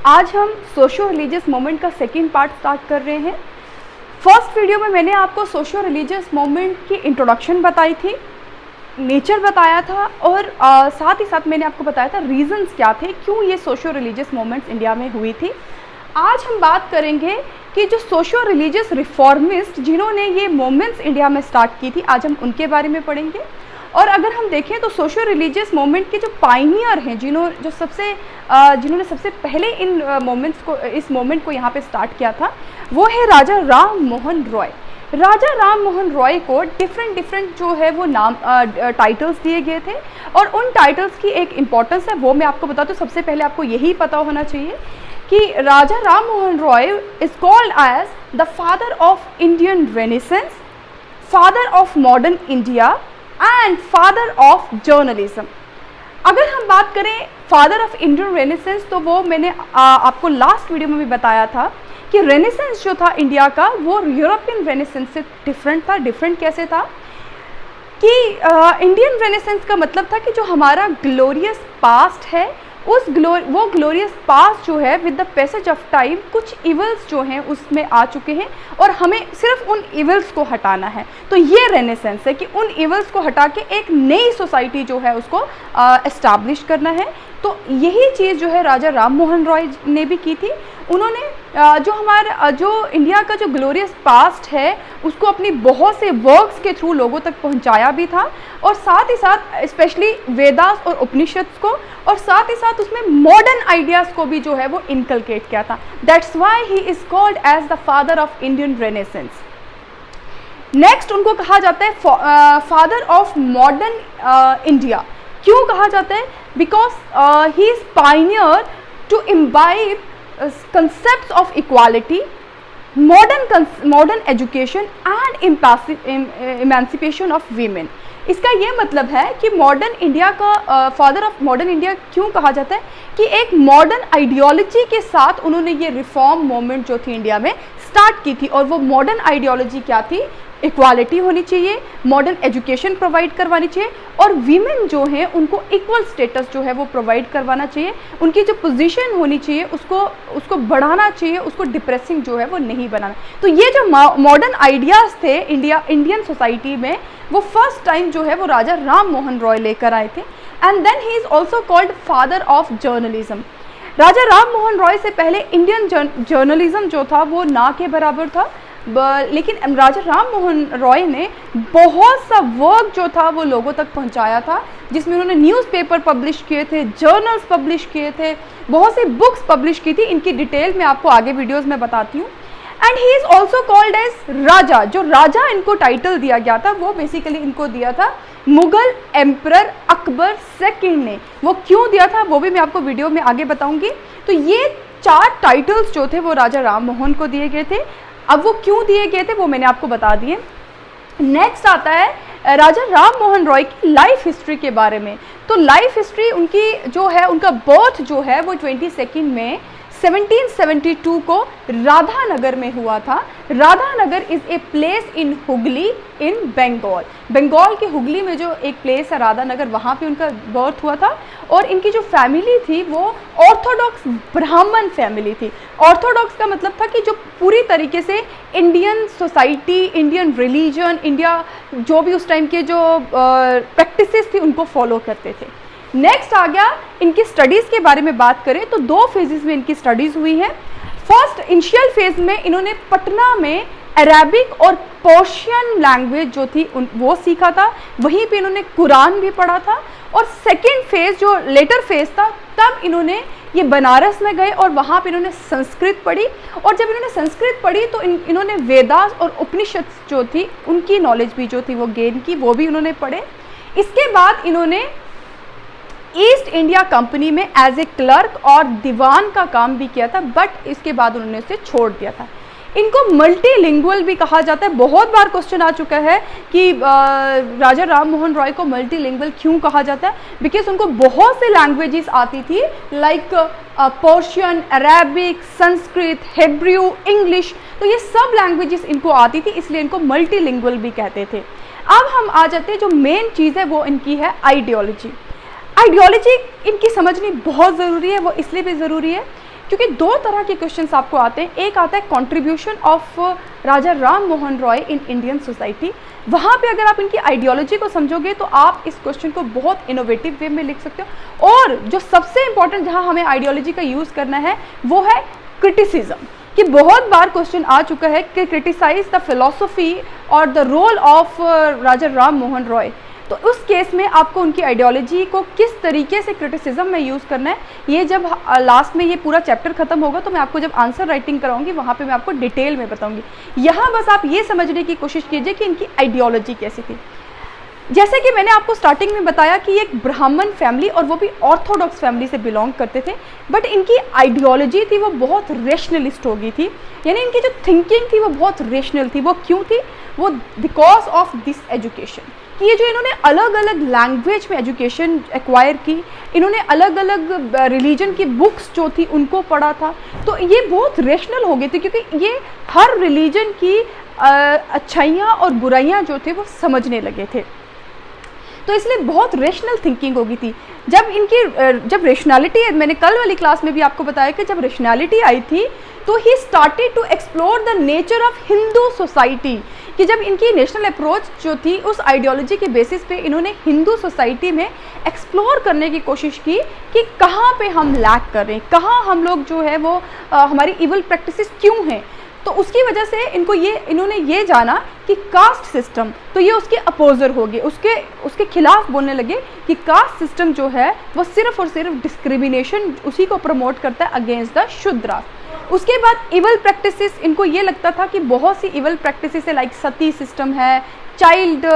आज हम socio religious movement का सेकेंड पार्ट स्टार्ट कर रहे हैं। फर्स्ट वीडियो में मैंने आपको सोशो रिलीजियस मूवमेंट की इंट्रोडक्शन बताई थी, नेचर बताया था और साथ ही साथ मैंने आपको बताया था रीजंस क्या थे, क्यों ये सोशो रिलीजियस मूवमेंट्स इंडिया में हुई थी। आज हम बात करेंगे कि जो सोशो रिलीजियस रिफॉर्मिस्ट जिन्होंने ये मूवमेंट्स इंडिया में स्टार्ट की थी, आज हम उनके बारे में पढ़ेंगे। और अगर हम देखें तो सोशो रिलीजियस मूवमेंट के जो पाइनियर हैं, जिन्होंने सबसे पहले इस मूवमेंट को यहाँ पे स्टार्ट किया था, वो है राजा राम मोहन रॉय। राजा राम मोहन रॉय को डिफरेंट जो है वो नाम टाइटल्स दिए गए थे और उन टाइटल्स की एक इम्पॉर्टेंस है, वो मैं आपको बताऊँ। तो सबसे पहले आपको यही पता होना चाहिए कि Raja Ram Mohan Roy is called as the father of Indian renaissance, father of modern India and father of journalism. अगर हम बात करें फादर ऑफ इंडियन रेनेसेंस, तो वो मैंने आपको लास्ट वीडियो में भी बताया था कि रेनेसेंस जो था इंडिया का, वो यूरोपियन रेनेसेंस से डिफरेंट था। डिफरेंट कैसे था कि इंडियन रेनेसेंस का मतलब था कि जो हमारा ग्लोरियस पास्ट है, वो ग्लोरियस पास्ट जो है with the passage of time कुछ इवल्स जो हैं उसमें आ चुके हैं और हमें सिर्फ उन इवल्स को हटाना है। तो ये रेनेसेंस है कि उन इवल्स को हटा के एक नई सोसाइटी जो है उसको एस्टैब्लिश करना है। तो यही चीज़ जो है राजा राम मोहन रॉय ने भी की थी। उन्होंने जो इंडिया का जो ग्लोरियस पास्ट है उसको अपनी बहुत से वर्क्स के थ्रू लोगों तक पहुंचाया भी था, और साथ ही साथ स्पेशली वेदास और उपनिषद्स को, और साथ ही साथ उसमें मॉडर्न आइडियाज़ को भी जो है वो इनकलकेट किया था। That's why he is called as the father of Indian renaissance. Next उनको कहा जाता है फादर ऑफ मॉडर्न इंडिया। क्यों कहा जाता है? Because he is pioneer to imbibe concepts of equality, modern education and emancipation of women। इसका ये मतलब है कि मॉडर्न इंडिया का फादर ऑफ मॉडर्न इंडिया क्यों कहा जाता है कि एक मॉडर्न आइडियोलॉजी के साथ उन्होंने ये रिफॉर्म मूवमेंट जो थी इंडिया में स्टार्ट की थी। और वो मॉडर्न आइडियोलॉजी क्या थी? इक्वालिटी होनी चाहिए, मॉडर्न एजुकेशन प्रोवाइड करवानी चाहिए, और वीमेन जो हैं उनको इक्वल स्टेटस जो है वो प्रोवाइड करवाना चाहिए। उनकी जो पोजीशन होनी चाहिए उसको बढ़ाना चाहिए, उसको डिप्रेसिंग जो है वो नहीं बनाना। तो ये जो मॉडर्न आइडियाज़ थे इंडियन सोसाइटी में, वो फर्स्ट टाइम जो है वो राजा राम मोहन रॉय लेकर आए थे। And then he is also called father of journalism. Raja Ram Mohan Roy से पहले इंडियन जर्नलिज्म जो था वो ना के बराबर था, लेकिन राजा राम मोहन रॉय ने बहुत सा वर्क जो था वो लोगों तक पहुंचाया था, जिसमें उन्होंने न्यूज़पेपर पब्लिश किए थे, जर्नल्स पब्लिश किए थे, बहुत सी बुक्स पब्लिश की थी। इनकी डिटेल मैं आपको आगे वीडियोस में बताती हूँ। And he is also called as Raja. जो राजा इनको टाइटल दिया गया था वो बेसिकली इनको दिया था मुगल एम्परर अकबर सेकंड ने। वो क्यों दिया था वो भी मैं आपको वीडियो में आगे बताऊंगी। तो ये 4 टाइटल्स जो थे वो राजा राम मोहन को दिए गए थे। अब वो क्यों दिए गए थे वो मैंने आपको बता दिए। नेक्स्ट आता है राजा राम मोहन रॉय की लाइफ हिस्ट्री के बारे में। तो लाइफ हिस्ट्री उनकी जो है, उनका बर्थ जो है वो 22 मई 1772 को राधानगर में हुआ था। Radhanagar is a place in Hooghly in Bengal. Bengal के हुगली में जो एक प्लेस है राधानगर, वहाँ पे उनका बर्थ हुआ था। और इनकी जो फैमिली थी वो ऑर्थोडॉक्स ब्राह्मण फैमिली थी। ऑर्थोडॉक्स का मतलब था कि जो पूरी तरीके से Indian society, Indian religion, India जो भी उस टाइम के जो प्रैक्टिसेस थी उनको फॉलो करते थे। नेक्स्ट आ गया इनकी स्टडीज़ के बारे में बात करें तो 2 फेजेस में इनकी स्टडीज़ हुई है। फर्स्ट इनिशियल फेज में इन्होंने पटना में अरेबिक और पर्शियन लैंग्वेज जो थी वो सीखा था, वहीं पे इन्होंने कुरान भी पढ़ा था। और सेकेंड फेज जो लेटर फेज था, तब इन्होंने ये बनारस में गए और वहाँ पे इन्होंने संस्कृत पढ़ी। और जब इन्होंने संस्कृत पढ़ी तो इन्होंने वेदास और उपनिषद जो थी उनकी नॉलेज भी जो थी वो गेन की, वो भी उन्होंने पढ़े। इसके बाद इन्होंने ईस्ट इंडिया कंपनी में एज ए क्लर्क और दीवान का काम भी किया था, बट इसके बाद उन्होंने उसे छोड़ दिया था। इनको मल्टीलिंगुअल भी कहा जाता है। बहुत बार क्वेश्चन आ चुका है कि राजा राम मोहन रॉय को मल्टीलिंगुअल क्यों कहा जाता है? बिकॉज उनको बहुत से लैंग्वेजेस आती थी, like Persian, Arabic, Sanskrit, Hebrew, English. तो ये सब लैंग्वेजेस इनको आती थी, इसलिए इनको मल्टीलिंगुअल भी कहते थे। अब हम आ जाते हैं, जो मेन चीज़ है वो इनकी है आइडियोलॉजी। आइडियोलॉजी इनकी समझनी बहुत ज़रूरी है। वो इसलिए भी ज़रूरी है क्योंकि दो तरह के क्वेश्चंस आपको आते हैं। एक आता है contribution of Raja Ram Mohan Roy in Indian society. वहाँ पे अगर आप इनकी आइडियोलॉजी को समझोगे तो आप इस क्वेश्चन को बहुत इनोवेटिव वे में लिख सकते हो। और जो सबसे इंपॉर्टेंट जहाँ हमें आइडियोलॉजी का यूज़ करना है वो है क्रिटिसिज्म, कि बहुत बार क्वेश्चन आ चुका है कि क्रिटिसाइज द फिलॉसफी और the role of Raja Ram Mohan Roy. तो उस केस में आपको उनकी आइडियोलॉजी को किस तरीके से क्रिटिसिज्म में यूज़ करना है, ये जब लास्ट में ये पूरा चैप्टर खत्म होगा तो मैं आपको जब आंसर राइटिंग कराऊंगी वहाँ पे मैं आपको डिटेल में बताऊंगी। यहाँ बस आप ये समझने की कोशिश कीजिए कि इनकी आइडियोलॉजी कैसी थी। जैसे कि मैंने आपको स्टार्टिंग में बताया कि एक ब्राह्मण फैमिली और वो भी ऑर्थोडॉक्स फैमिली से बिलोंग करते थे, बट इनकी आइडियोलॉजी थी वो बहुत रेशनलिस्ट हो गई थी, यानी इनकी जो थिंकिंग थी वो बहुत रेशनल थी। वो क्यों थी? वो बिकॉज ऑफ दिस एजुकेशन, कि ये जो इन्होंने अलग अलग लैंग्वेज में एजुकेशन एक्वायर की, इन्होंने अलग अलग रिलीजन की बुक्स जो थी उनको पढ़ा था, तो ये बहुत रेशनल हो गई थी, क्योंकि ये हर रिलीजन की अच्छाइयाँ और बुराइयाँ जो थे वो समझने लगे थे। तो इसलिए बहुत रेशनल थिंकिंग हो गई थी। जब रेशनैलिटी, मैंने कल वाली क्लास में भी आपको बताया कि जब रेशनैलिटी आई थी तो he started to explore the nature of Hindu society, कि जब इनकी नेशनल अप्रोच जो थी उस आइडियोलॉजी के बेसिस पे इन्होंने हिंदू सोसाइटी में एक्सप्लोर करने की कोशिश की कि कहाँ पे हम लैक कर रहे हैं, कहाँ हम लोग जो है वो हमारी इवल प्रैक्टिसेस क्यों हैं। तो उसकी वजह से इन्होंने ये जाना कि कास्ट सिस्टम, तो ये उसके अपोजर हो गए, उसके खिलाफ बोलने लगे कि कास्ट सिस्टम जो है वो सिर्फ और सिर्फ डिस्क्रिमिनेशन उसी को प्रमोट करता है अगेंस्ट द शूद्रा। उसके बाद इवल प्रैक्टिसेस, इनको ये लगता था कि बहुत सी इवल प्रैक्टिसेस है, लाइक सती सिस्टम है, चाइल्ड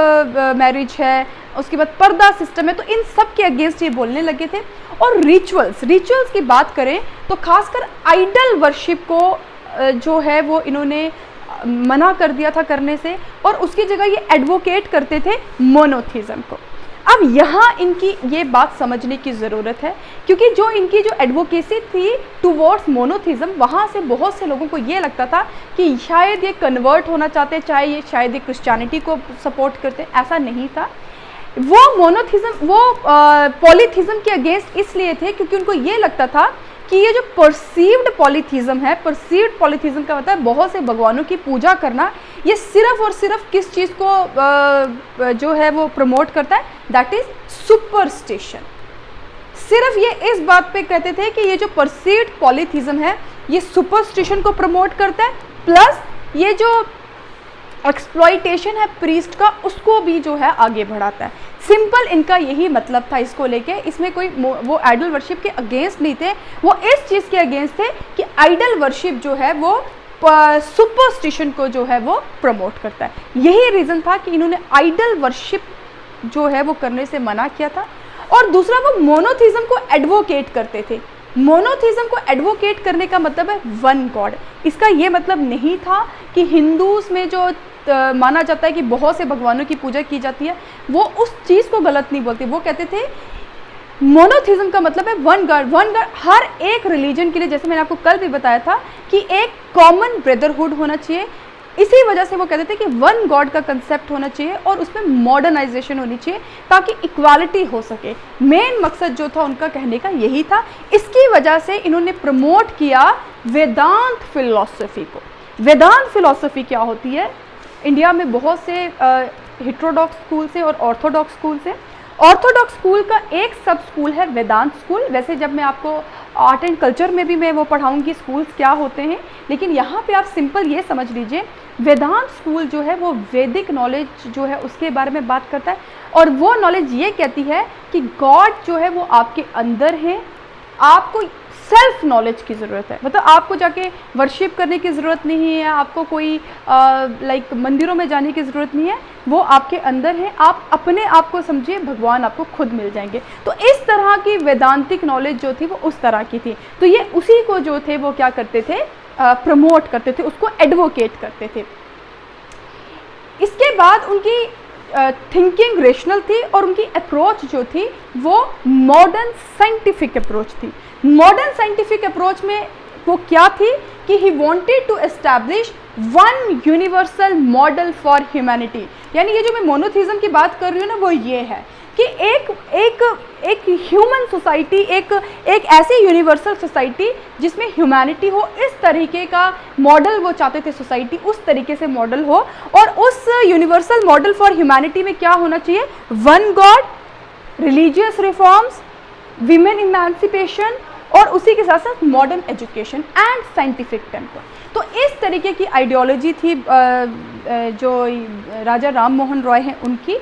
मैरिज है, उसके बाद पर्दा सिस्टम है, तो इन सब के अगेंस्ट ये बोलने लगे थे। और रिचुअल्स की बात करें तो खासकर आइडल वर्शिप को जो है वो इन्होंने मना कर दिया था करने से, और उसकी जगह ये एडवोकेट करते थे मोनोथिज्म को। अब यहाँ इनकी ये बात समझने की ज़रूरत है, क्योंकि जो इनकी जो एडवोकेसी थी टुवर्ड्स मोनोथिज्म, वहाँ से बहुत से लोगों को ये लगता था कि शायद ये कन्वर्ट होना चाहते, शायद ये क्रिश्चियनिटी को सपोर्ट करते। ऐसा नहीं था। वो मोनोथिज्म, वो पॉलीथिज्म के अगेंस्ट इसलिए थे क्योंकि उनको ये लगता था कि ये जो परसीव्ड पॉलीथिज्म है, परसीव्ड पॉलीथिज्म का मतलब बहुत से भगवानों की पूजा करना, ये सिर्फ और सिर्फ किस चीज़ को जो है वो प्रमोट करता है, दैट इज सुपरस्टिशन। सिर्फ ये इस बात पे कहते थे कि ये जो परसीव्ड पॉलीथिज्म है ये सुपरस्टिशन को प्रमोट करता है, प्लस ये जो एक्सप्लॉइटेशन है प्रीस्ट का उसको भी जो है आगे बढ़ाता है। सिंपल इनका यही मतलब था इसको लेके। इसमें कोई वो आइडल वर्शिप के अगेंस्ट नहीं थे, वो इस चीज़ के अगेंस्ट थे कि आइडल वर्शिप जो है वो सुपरस्टिशन को जो है वो प्रमोट करता है। यही रीज़न था कि इन्होंने आइडल वर्शिप जो है वो करने से मना किया था। और दूसरा, वो मोनोथिज्म को एडवोकेट करते थे। मोनोथिज्म को एडवोकेट करने का मतलब है वन गॉड। इसका ये मतलब नहीं था कि हिंदूज में जो माना जाता है कि बहुत से भगवानों की पूजा की जाती है, वो उस चीज़ को गलत नहीं बोलते। वो कहते थे मोनोथिज्म का मतलब है वन गॉड। हर एक रिलीजन के लिए, जैसे मैंने आपको कल भी बताया था कि एक कॉमन ब्रदरहुड होना चाहिए। इसी वजह से वो कहते थे कि वन गॉड का कंसेप्ट होना चाहिए और उसमें मॉडर्नाइजेशन होनी चाहिए ताकि इक्वालिटी हो सके। मेन मकसद जो था उनका कहने का यही था। इसकी वजह से इन्होंने प्रमोट किया वेदांत फिलॉसफी को। वेदांत फिलॉसफी क्या होती है? इंडिया में बहुत से हेटेरोडॉक्स स्कूल से और ऑर्थोडॉक्स स्कूल से। ऑर्थोडॉक्स स्कूल का एक सब स्कूल है वेदांत स्कूल। वैसे जब मैं आपको आर्ट एंड कल्चर में भी मैं वो पढ़ाऊंगी स्कूल्स क्या होते हैं, लेकिन यहाँ पे आप सिंपल ये समझ लीजिए, वेदांत स्कूल जो है वो वैदिक नॉलेज जो है उसके बारे में बात करता है। और वो नॉलेज ये कहती है कि गॉड जो है वो आपके अंदर है, आपको सेल्फ नॉलेज की ज़रूरत है। मतलब आपको जाके वर्शिप करने की ज़रूरत नहीं है, आपको कोई लाइक मंदिरों में जाने की ज़रूरत नहीं है, वो आपके अंदर है। आप अपने आप को समझिए, भगवान आपको खुद मिल जाएंगे। तो इस तरह की वेदांतिक नॉलेज जो थी वो उस तरह की थी। तो ये उसी को जो थे वो क्या करते थे, प्रमोट करते थे, उसको एडवोकेट करते थे। इसके बाद उनकी थिंकिंग रेशनल थी और उनकी अप्रोच जो थी वो मॉडर्न साइंटिफिक अप्रोच थी। मॉडर्न साइंटिफिक अप्रोच में वो क्या थी कि he wanted to establish one universal model for humanity. यानी ये जो मैं मोनोथिज्म की बात कर रही हूँ ना, वो ये है कि एक ह्यूमन सोसाइटी, एक ऐसी यूनिवर्सल सोसाइटी जिसमें ह्यूमैनिटी हो, इस तरीके का मॉडल वो चाहते थे, सोसाइटी उस तरीके से मॉडल हो। और उस यूनिवर्सल मॉडल फॉर ह्यूमैनिटी में क्या होना चाहिए? One God, religious reforms, women emancipation और उसी के साथ साथ modern education and scientific temper. तो इस तरीके की आइडियोलॉजी थी जो राजा राम मोहन रॉय हैं उनकी।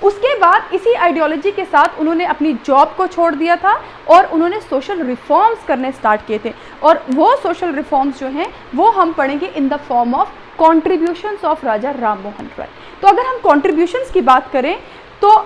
उसके बाद इसी आइडियोलॉजी के साथ उन्होंने अपनी जॉब को छोड़ दिया था और उन्होंने सोशल रिफॉर्म्स करने स्टार्ट किए थे। और वो सोशल रिफॉर्म्स जो हैं वो हम पढ़ेंगे in the form of contributions of Raja Ram Mohan Roy. तो अगर हम कॉन्ट्रीब्यूशंस की बात करें तो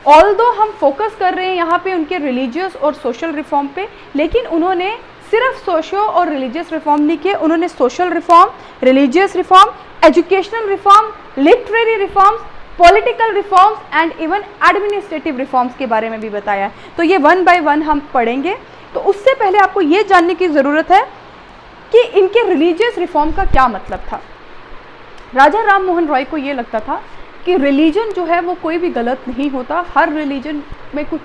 ऑल्दो हम फोकस कर रहे हैं यहाँ पे उनके रिलीजियस और सोशल रिफॉर्म पे, लेकिन उन्होंने सिर्फ सोशो और रिलीजियस रिफॉर्म नहीं किए, उन्होंने social reform, religious reform, educational reform, literary reforms, political reforms and even administrative reforms के बारे में भी बताया है। तो ये वन बाय वन हम पढ़ेंगे। तो उससे पहले आपको ये जानने की ज़रूरत है कि इनके रिलीजियस रिफॉर्म का क्या मतलब था। राजा राम मोहन रॉय को ये लगता था कि रिलीजन जो है वो कोई भी गलत नहीं होता, हर रिलीजन में कुछ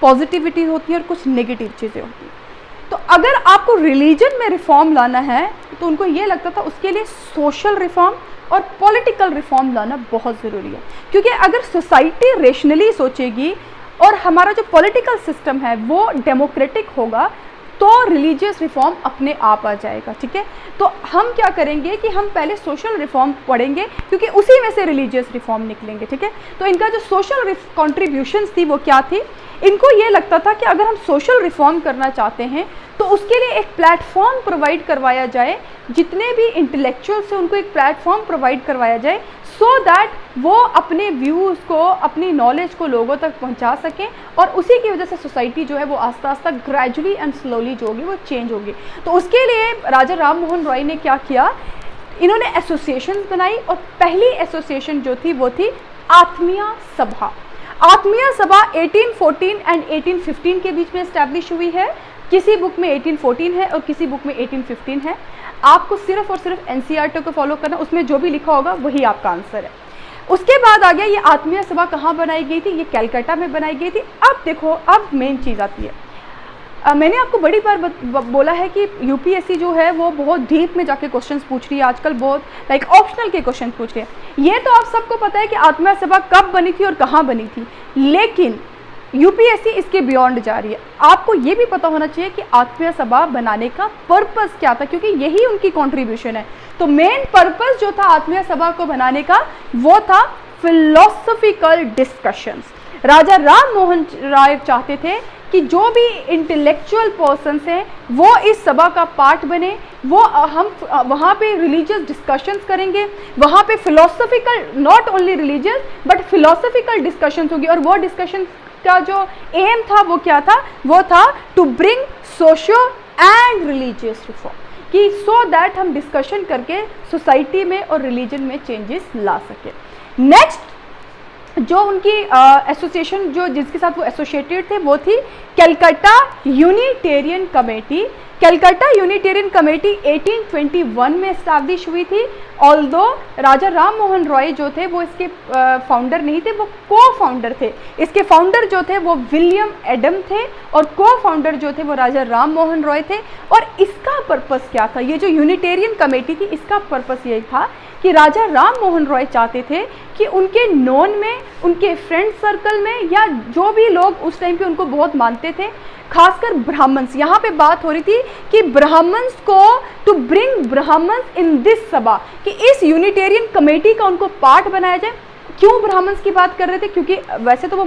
पॉजिटिविटी होती है और कुछ नेगेटिव चीज़ें होती हैं। तो अगर आपको रिलीजन में रिफॉर्म लाना है तो उनको ये लगता था उसके लिए सोशल रिफॉर्म और पॉलिटिकल रिफॉर्म लाना बहुत ज़रूरी है, क्योंकि अगर सोसाइटी रेशनली सोचेगी और हमारा जो पॉलिटिकल सिस्टम है वो डेमोक्रेटिक होगा तो रिलीजियस रिफॉर्म अपने आप आ जाएगा। ठीक है, तो हम क्या करेंगे कि हम पहले सोशल रिफॉर्म पढ़ेंगे क्योंकि उसी में से रिलीजियस रिफॉर्म निकलेंगे। ठीक है, तो इनका जो सोशल कॉन्ट्रीब्यूशंस थी वो क्या थी? इनको ये लगता था कि अगर हम सोशल रिफॉर्म करना चाहते हैं तो उसके लिए एक प्लेटफॉर्म प्रोवाइड करवाया जाए, जितने भी इंटेलेक्चुअल्स हैं उनको एक प्लेटफॉर्म प्रोवाइड करवाया जाए सो दैट वो अपने व्यूज़ को, अपनी नॉलेज को लोगों तक पहुंचा सकें और उसी की वजह से सोसाइटी जो है वो आस्ता आस्ता ग्रेजुअली एंड स्लोली जो होगी वो चेंज होगी। तो उसके लिए राजा राम मोहन रॉय ने क्या किया? इन्होंने एसोसिएशन बनाई और पहली एसोसिएशन जो थी वो थी आत्मीय सभा। आत्मीय सभा 1814 एंड 1815 के बीच में इस्टेब्लिश हुई है। किसी बुक में 1814 है और किसी बुक में 1815 है। आपको सिर्फ और सिर्फ एनसीईआरटी को फॉलो करना, उसमें जो भी लिखा होगा वही आपका आंसर है। उसके बाद आ गया ये आत्मीय सभा कहाँ बनाई गई थी? ये कलकत्ता में बनाई गई थी। अब देखो, अब मेन चीज़ आती है। मैंने आपको बड़ी बार बोला है कि यूपीएससी जो है वो बहुत डीप में जाके क्वेश्चंस पूछ रही है आजकल, बहुत लाइक ऑप्शनल के क्वेश्चन पूछ रही है। ये तो आप सबको पता है कि आत्मीय सभा कब बनी थी और कहाँ बनी थी, लेकिन यूपीएससी इसके बियॉन्ड जा रही है। आपको ये भी पता होना चाहिए कि आत्मीय सभा बनाने का पर्पस क्या था, क्योंकि यही उनकी कंट्रीब्यूशन है। तो मेन पर्पस जो था आत्मीय सभा को बनाने का वो था फिलोसफिकल डिस्कशंस। राजा राम मोहन राय चाहते थे कि जो भी इंटेलेक्चुअल पर्सन्स हैं वो इस सभा का पार्ट बने, वो हम वहाँ पे रिलीजियस डिस्कशंस करेंगे, वहाँ पे philosophical, not only religious but philosophical discussions होगी। और वो डिस्कशन का जो एम था वो क्या था? वो था to bring socio and religious reform, कि सो दैट हम डिस्कशन करके सोसाइटी में और रिलीजन में चेंजेस ला सके। नेक्स्ट जो उनकी एसोसिएशन जो जिसके साथ वो एसोसिएटेड थे वो थी Calcutta Unitarian committee. Calcutta Unitarian committee 1821 में इस्टेब्लिश हुई थी। ऑल्दो राजा राम मोहन रॉय जो थे वो इसके फाउंडर नहीं थे, वो को फाउंडर थे। इसके फाउंडर जो थे वो विलियम एडम थे और को फाउंडर जो थे वो राजा राम मोहन रॉय थे। और इसका पर्पस क्या था? ये जो यूनिटेरियन कमेटी थी इसका पर्पस ये था कि राजा राम मोहन रॉय चाहते थे कि उनके नॉन में, उनके फ्रेंड सर्कल में या जो भी लोग उस टाइम पे उनको बहुत मानते थे, खासकर ब्राह्मण्स, यहाँ पे बात हो रही थी कि ब्राह्मण्स को to bring Brahmins in this sabha, कि इस यूनिटेरियन कमेटी का उनको पार्ट बनाया जाए। क्यों ब्राह्मण्स की बात कर रहे थे? क्योंकि वैसे तो वो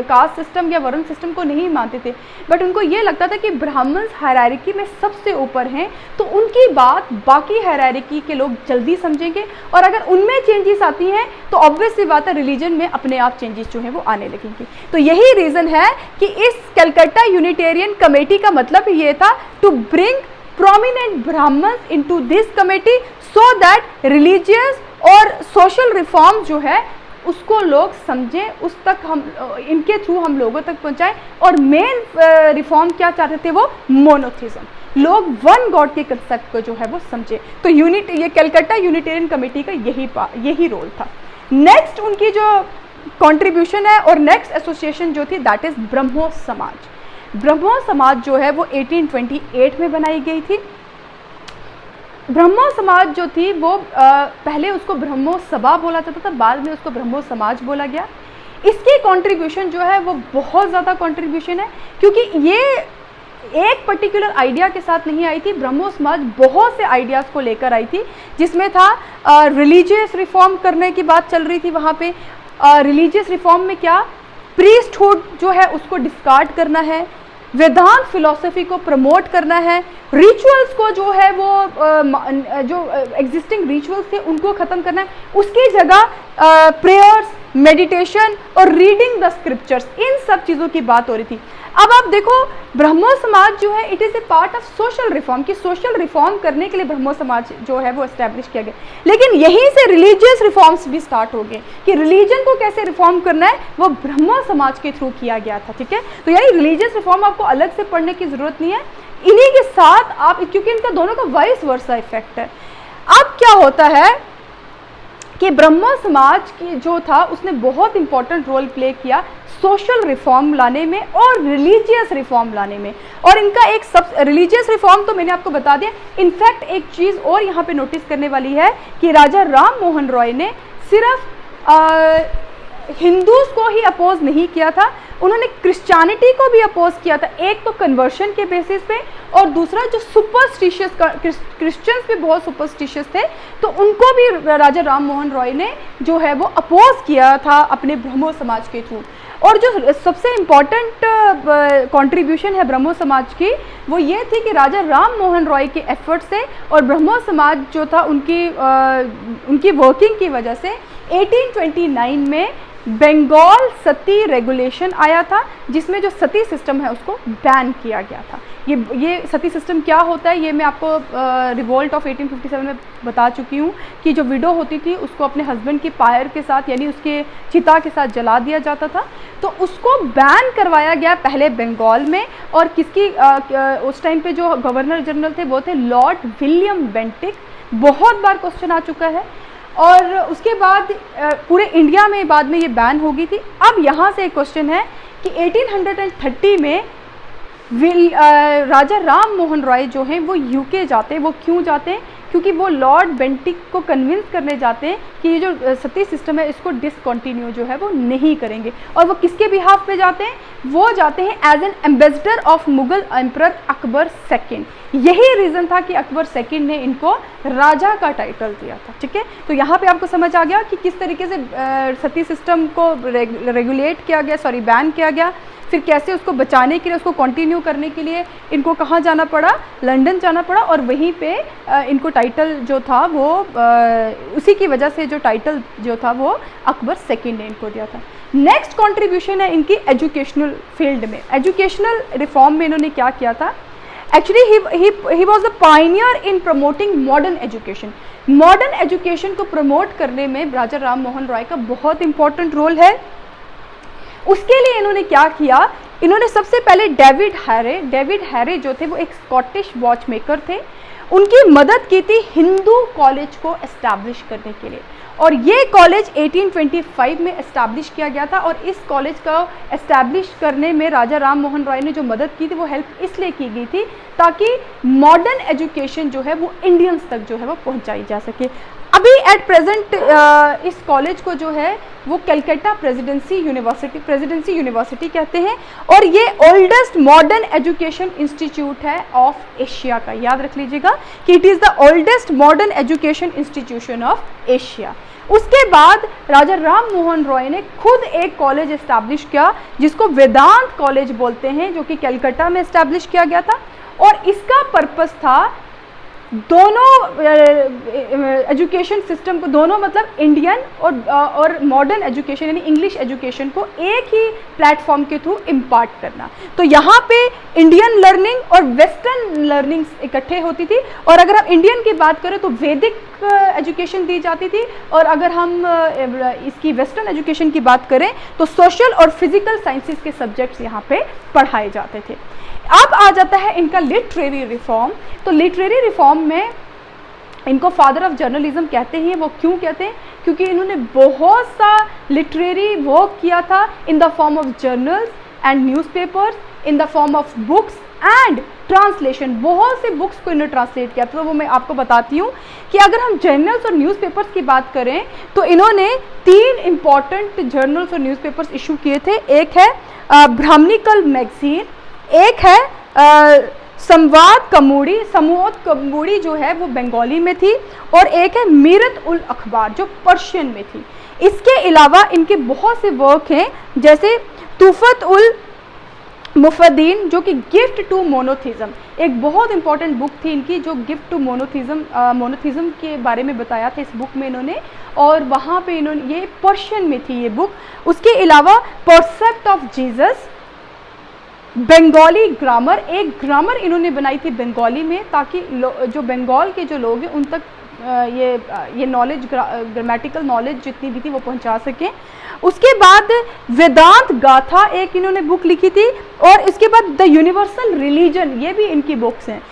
कास्ट सिस्टम या वर्ण सिस्टम को नहीं मानते थे, बट उनको ये लगता था कि ब्राह्मण्स हायरार्की में सबसे ऊपर हैं, तो उनकी बात बाकी हायरार्की के लोग जल्दी समझेंगे और अगर उनमें चेंजेस आती हैं तो ऑब्वियस सी बात है रिलीजन में अपने आप चेंजेस जो है वो आने लगेंगे। तो यही रीज़न है कि इस कलकत्ता यूनिटेरियन कमेटी का मतलब ये था to bring prominent Brahmins into this committee so that religious और सोशल रिफॉर्म जो है उसको लोग समझें, उस तक हम इनके थ्रू हम लोगों तक पहुंचाएं। और मेन रिफॉर्म क्या चाहते थे? वो मोनोथिज्म, लोग वन गॉड के कंसेप्ट को जो है वो समझे। तो ये कलकत्ता यूनिटेरियन कमेटी का यही रोल था। नेक्स्ट उनकी जो कंट्रीब्यूशन है। और नेक्स्ट एसोसिएशन जो थी दैट इज ब्रह्मो समाज। ब्रह्मो समाज जो है वो 1828 में बनाई गई थी। ब्रह्मो समाज जो थी वो पहले उसको ब्रह्मो सभा बोला जाता था, बाद में उसको ब्रह्मो समाज बोला गया। इसकी कंट्रीब्यूशन जो है वो बहुत ज़्यादा कंट्रीब्यूशन है, क्योंकि ये एक पर्टिकुलर आइडिया के साथ नहीं आई थी। ब्रह्मो समाज बहुत से आइडियाज़ को लेकर आई थी, जिसमें था रिलीजियस रिफॉर्म करने की बात चल रही थी वहाँ पे। रिलीजियस रिफॉर्म में क्या, प्रीस्टहुड जो है उसको डिस्कार्ड करना है, वेदांत फिलॉसफी को प्रमोट करना है, रिचुअल्स को जो है वो जो एग्जिस्टिंग रिचुअल्स थे उनको ख़त्म करना है, उसकी जगह प्रेयर्स, मेडिटेशन और रीडिंग द स्क्रिप्चर्स, इन सब चीज़ों की बात हो रही थी। अब आप देखो ब्रह्मो समाज जो है it is a part of social reform, कि सोशल रिफॉर्म करने के लिए ब्रह्मो समाज जो है वो एस्टैब्लिश किया गया। लेकिन यहीं से रिलीजियस रिफॉर्म्स भी स्टार्ट हो गए कि रिलीजन को कैसे रिफॉर्म करना है वो ब्रह्मो समाज के थ्रू किया गया था, ठीक है। तो यानी रिलीजियस रिफॉर्म आपको अलग से पढ़ने की ज़रूरत नहीं है, इन्हीं के साथ आप, क्योंकि इनका दोनों का वाइस वर्सा इफेक्ट है। अब क्या होता है कि ब्रह्मो समाज की जो था उसने बहुत इंपॉर्टेंट रोल प्ले किया सोशल रिफॉर्म लाने में और रिलीजियस रिफॉर्म लाने में। और इनका एक सब रिलीजियस रिफॉर्म तो मैंने आपको बता दिया। इनफैक्ट एक चीज़ और यहाँ पे नोटिस करने वाली है कि राजा राम मोहन रॉय ने सिर्फ हिंदूज को ही अपोज नहीं किया था, उन्होंने क्रिश्चियनिटी को भी अपोज किया था। एक तो कन्वर्शन के बेसिस पे, और दूसरा जो सुपरस्टिशियस, क्रिश्चियंस भी बहुत सुपरस्टिशियस थे, तो उनको भी राजा राम मोहन रॉय ने जो है वो अपोज किया था अपने ब्रह्मो समाज के थ्रू। और जो सबसे इम्पॉर्टेंट कंट्रीब्यूशन है ब्रह्मो समाज की वो ये थी कि राजा राम मोहन रॉय के एफर्ट से और ब्रह्मो समाज जो था उनकी वर्किंग की वजह से 1829 में बंगाल सती रेगुलेशन आया था, जिसमें जो सती सिस्टम है उसको बैन किया गया था। ये सती सिस्टम क्या होता है ये मैं आपको रिवोल्ट ऑफ 1857 में बता चुकी हूँ कि जो विडो होती थी उसको अपने हस्बैंड की पायर के साथ यानी उसके चिता के साथ जला दिया जाता था। तो उसको बैन करवाया गया पहले बंगाल में, और किसकी उस टाइम पे जो गवर्नर जनरल थे वो थे लॉर्ड विलियम बेंटिक। बहुत बार क्वेश्चन आ चुका है। और उसके बाद पूरे इंडिया में बाद में ये बैन हो गई थी। अब यहाँ से एक क्वेश्चन है कि 1830 में राजा राम मोहन रॉय जो हैं वो यूके जाते हैं। वो क्यों जाते हैं? क्योंकि वो लॉर्ड बेंटिक को कन्विंस करने जाते हैं कि ये जो सती सिस्टम है इसको डिसकंटिन्यू जो है वो नहीं करेंगे। और वो किसके बिहाफ पे जाते हैं? वो जाते हैं as an ambassador of Mughal emperor Akbar second. यही रीज़न था कि अकबर सेकेंड ने इनको राजा का टाइटल दिया था, ठीक है। तो यहाँ पे आपको समझ आ गया कि किस तरीके से सती सिस्टम को रेगुलेट किया गया, बैन किया गया, फिर कैसे उसको बचाने के लिए, उसको कंटिन्यू करने के लिए इनको कहाँ जाना पड़ा? लंदन जाना पड़ा। और वहीं पे इनको टाइटल जो था वो उसी की वजह से जो टाइटल जो था वो अकबर सेकेंड ने इनको दिया था। नेक्स्ट कंट्रीब्यूशन है इनकी एजुकेशनल फील्ड में। एजुकेशनल रिफॉर्म में इन्होंने क्या किया था? Actually he was the Pioneer in promoting modern education. Modern education को प्रमोट करने में राजा राम मोहन रॉय का बहुत इंपॉर्टेंट रोल है। उसके लिए इन्होंने क्या किया? इन्होंने सबसे पहले डेविड हैरे जो थे वो एक स्कॉटिश वॉचमेकर थे, उनकी मदद की थी हिंदू कॉलेज को एस्टैब्लिश करने के लिए। और ये कॉलेज 1825 में एस्टैब्लिश किया गया था। और इस कॉलेज का एस्टैब्लिश करने में राजा राम मोहन रॉय ने जो मदद की थी वो हेल्प इसलिए की गई थी ताकि मॉडर्न एजुकेशन जो है वो इंडियंस तक जो है वो पहुंचाई जा सके। अभी एट प्रेजेंट इस कॉलेज को जो है वो कलकत्ता प्रेसिडेंसी यूनिवर्सिटी कहते हैं। और ये ओल्डेस्ट मॉडर्न एजुकेशन इंस्टीट्यूट है ऑफ एशिया का। याद रख लीजिएगा कि it is the oldest modern education institution of Asia. उसके बाद राजा राम मोहन रॉय ने खुद एक कॉलेज एस्टैब्लिश किया जिसको वेदांत कॉलेज बोलते हैं, जो कि कलकत्ता में एस्टैब्लिश किया गया था। और इसका पर्पस था दोनों एजुकेशन सिस्टम को, दोनों मतलब इंडियन और मॉडर्न एजुकेशन यानी इंग्लिश एजुकेशन को एक ही प्लेटफॉर्म के थ्रू इम्पार्ट करना। तो यहाँ पे इंडियन लर्निंग और वेस्टर्न लर्निंग इकट्ठे होती थी। और अगर हम इंडियन की बात करें तो वैदिक एजुकेशन दी जाती थी, और अगर हम इसकी वेस्टर्न एजुकेशन की बात करें तो सोशल और फिजिकल साइंसेस के सब्जेक्ट्स यहाँ पे पढ़ाए जाते थे। अब आ जाता है इनका लिटरेरी रिफॉर्म। तो लिटरेरी रिफॉर्म में इनको फादर ऑफ जर्नलिज्म कहते हैं। वो क्यों कहते हैं? क्योंकि इन्होंने बहुत सा लिटरेरी वर्क किया था इन the form of journals and newspapers, in the form of books and translation. बहुत से बुक्स को इन्होंने ट्रांसलेट किया। तो वो मैं आपको बताती हूँ कि अगर हम जर्नल्स और न्यूज़पेपर्स की बात करें तो इन्होंने 3 इम्पॉर्टेंट जर्नल्स और न्यूज़पेपर्स इशू किए थे। एक है ब्राह्मणिकल मैगजीन, एक है संवाद कमूड़ी जो है वो बंगाली में थी, और एक है मीरत उल अखबार जो पर्शियन में थी। इसके अलावा इनके बहुत से वर्क हैं, जैसे तुफत उल मुफद्दीन जो कि गिफ्ट टू मोनोथिज्म, एक बहुत इंपॉर्टेंट बुक थी इनकी जो गिफ्ट टू मोनोथिज्म के बारे में बताया था इस बुक में इन्होंने, और वहाँ पे इन्होंने, ये पर्शियन में थी ये बुक। उसके अलावा परसेप्ट ऑफ जीसस, बंगाली ग्रामर, एक ग्रामर इन्होंने बनाई थी बंगाली में, ताकि जो बंगाल के जो लोग हैं उन तक ये नॉलेज, ग्रामेटिकल नॉलेज जितनी भी थी वो पहुंचा सकें। उसके बाद वेदांत गाथा एक इन्होंने बुक लिखी थी, और इसके बाद द यूनिवर्सल रिलीजन, ये भी इनकी बुक्स हैं।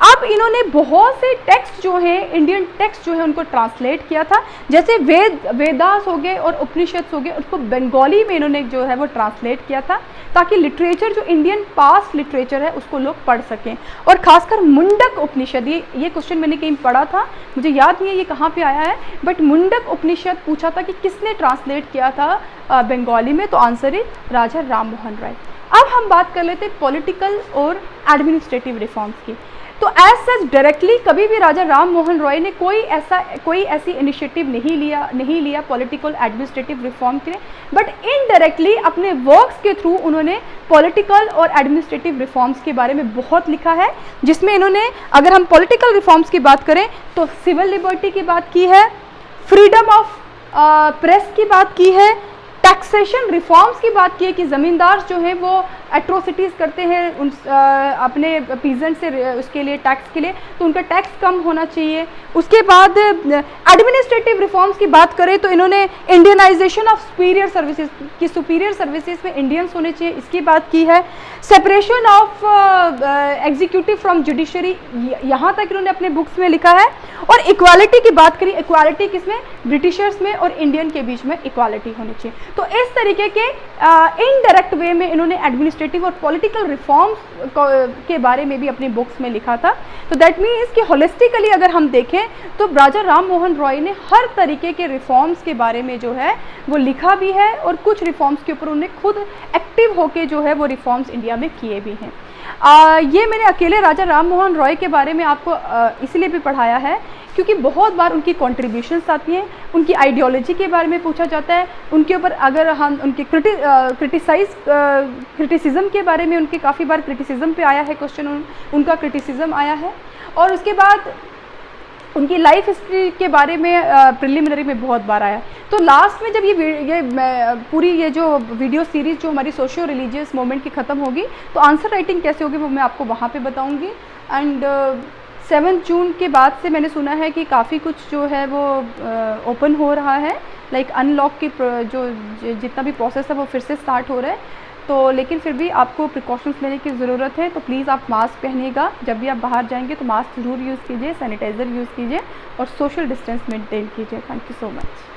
अब इन्होंने बहुत से टेक्स्ट जो हैं, इंडियन टेक्स्ट जो है उनको ट्रांसलेट किया था, जैसे वेदास हो गए और उपनिषद हो गए, उसको बंगाली में इन्होंने जो है वो ट्रांसलेट किया था, ताकि लिटरेचर जो इंडियन पास्ट लिटरेचर है उसको लोग पढ़ सकें। और खासकर मुंडक उपनिषद, ये क्वेश्चन मैंने कहीं पढ़ा था, मुझे याद नहीं है ये कहाँ पे आया है, बट मुंडक उपनिषद पूछा था कि किसने ट्रांसलेट किया था बंगाली में, तो आंसर है राजा राम मोहन राय। अब हम बात कर लेते हैं पॉलिटिकल और एडमिनिस्ट्रेटिव रिफॉर्म्स की। तो एज सच डायरेक्टली कभी भी राजा राम मोहन रॉय ने कोई ऐसी इनिशिएटिव नहीं लिया पॉलिटिकल एडमिनिस्ट्रेटिव रिफॉर्म के लिए, बट इनडायरेक्टली अपने वर्क्स के थ्रू उन्होंने पॉलिटिकल और एडमिनिस्ट्रेटिव रिफॉर्म्स के बारे में बहुत लिखा है, जिसमें इन्होंने, अगर हम पॉलिटिकल रिफॉर्म्स की बात करें तो सिविल लिबर्टी की बात की है, फ्रीडम ऑफ प्रेस की बात की है, टैक्सेशन रिफॉर्म्स की बात की है कि ज़मींदार जो हैं वो एट्रोसिटीज़ करते हैं अपने पीजेंट से उसके लिए टैक्स के लिए, तो उनका टैक्स कम होना चाहिए। उसके बाद एडमिनिस्ट्रेटिव रिफॉर्म्स की बात करें तो इन्होंने इंडियनाइजेशन ऑफ सुपीरियर सर्विसेज की, सुपीरियर सर्विसेज में इंडियंस होने चाहिए, इसकी बात की है। Separation of executive from judiciary, यहाँ तक इन्होंने अपने बुक्स में लिखा है। और इक्वालिटी की बात करी, इक्वालिटी किसमें? ब्रिटिशर्स में और इंडियन के बीच में इक्वालिटी होनी चाहिए। तो इस तरीके के इनडायरेक्ट वे में इन्होंने एडमिनिस्ट्रेटिव और पॉलिटिकल रिफॉर्म्स के बारे में भी अपनी बुक्स में लिखा था। तो दैट मीन्स कि होलिस्टिकली अगर हम देखें तो राजा राम मोहन रॉय ने हर तरीके के रिफॉर्म्स के बारे में जो है वो लिखा भी है, और कुछ रिफॉर्म्स के ऊपर उन्होंने खुद एक्टिव होके जो है वो रिफॉर्म्स इंडिया में किए भी हैं। ये मैंने अकेले राजा राम मोहन रॉय के बारे में आपको इसलिए भी पढ़ाया है क्योंकि बहुत बार उनकी कॉन्ट्रीब्यूशंस आती हैं, उनकी आइडियोलॉजी के बारे में पूछा जाता है, उनके ऊपर अगर हम उनके क्रिटिसिज्म के बारे में, उनके काफ़ी बार क्रिटिसिज्म पे आया है क्वेश्चन, उनका क्रिटिसिज्म आया है। और उसके बाद उनकी लाइफ हिस्ट्री के बारे में प्रिलिमिनरी में बहुत बार आया। तो लास्ट में जब पूरी ये जो वीडियो सीरीज़ जो हमारी सोशियो रिलीजियस मूवमेंट की ख़त्म होगी तो आंसर राइटिंग कैसे होगी वो मैं आपको वहाँ पे बताऊँगी। एंड 7 जून के बाद से मैंने सुना है कि काफ़ी कुछ जो है वो ओपन हो रहा है, लाइक अनलॉक की जो जितना भी प्रोसेस है वो फिर से स्टार्ट हो रहा है। तो लेकिन फिर भी आपको प्रिकॉशंस लेने की ज़रूरत है, तो प्लीज़ आप मास्क पहनिएगा, जब भी आप बाहर जाएंगे तो मास्क ज़रूर यूज़ कीजिए, सैनिटाइज़र यूज़ कीजिए और सोशल डिस्टेंस मेंटेन कीजिए। Thank you so much.